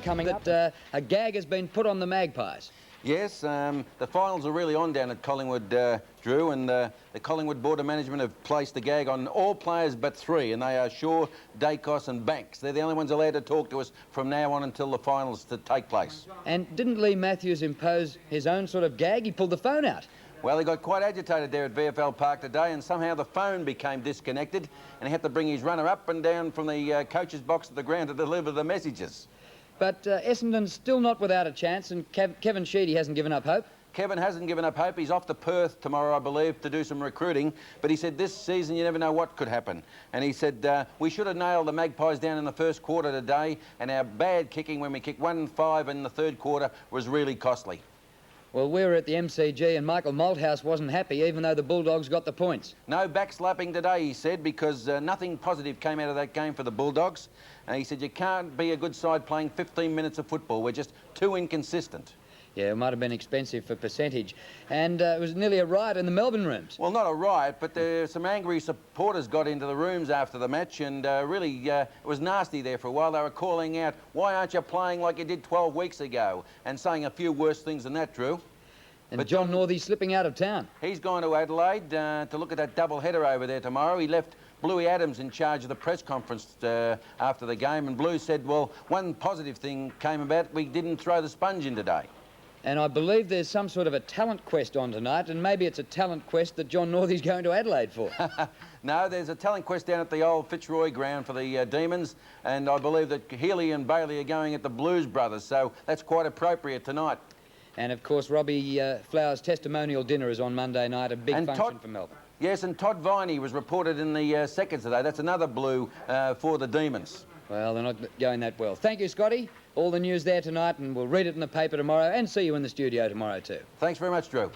Coming up, a gag has been put on the Magpies. Yes, the finals are really on down at Collingwood, Drew, and the Collingwood Board of Management have placed a gag on all players but three, and they are Shaw, Dacos and Banks. They're the only ones allowed to talk to us from now on until the finals to take place. And didn't Leigh Matthews impose his own sort of gag? He pulled the phone out. Well, he got quite agitated there at VFL Park today, and somehow the phone became disconnected, and he had to bring his runner up and down from the coach's box at the ground to deliver the messages. But Essendon's still not without a chance, and Kevin Sheedy hasn't given up hope. Kevin hasn't given up hope. He's off to Perth tomorrow, I believe, to do some recruiting. But he said this season you never know what could happen. And he said we should have nailed the Magpies down in the first quarter today, and our bad kicking when we kicked 1-5 in the third quarter was really costly. Well, we were at the MCG and Michael Malthouse wasn't happy, even though the Bulldogs got the points. No backslapping today, he said, because nothing positive came out of that game for the Bulldogs. And he said you can't be a good side playing 15 minutes of football. We're just too inconsistent. Yeah, it might have been expensive for percentage. And it was nearly a riot in the Melbourne rooms. Well, not a riot, but some angry supporters got into the rooms after the match, and really it was nasty there for a while. They were calling out, "Why aren't you playing like you did 12 weeks ago?" and saying a few worse things than that, Drew. And but John Northey's slipping out of town. He's gone to Adelaide to look at that double header over there tomorrow. He left Bluey Adams in charge of the press conference after the game, and Blue said, well, one positive thing came about, we didn't throw the sponge in today. And I believe there's some sort of a talent quest on tonight, and maybe it's a talent quest that John Northey's going to Adelaide for. No, there's a talent quest down at the old Fitzroy ground for the Demons, and I believe that Healy and Bailey are going at the Blues Brothers, so that's quite appropriate tonight. And, of course, Robbie Flower's testimonial dinner is on Monday night, a big function for Melbourne. Yes, and Todd Viney was reported in the seconds today. That's another Blue for the Demons. Well, they're not going that well. Thank you, Scotty. All the news there tonight, and we'll read it in the paper tomorrow and see you in the studio tomorrow too. Thanks very much, Drew.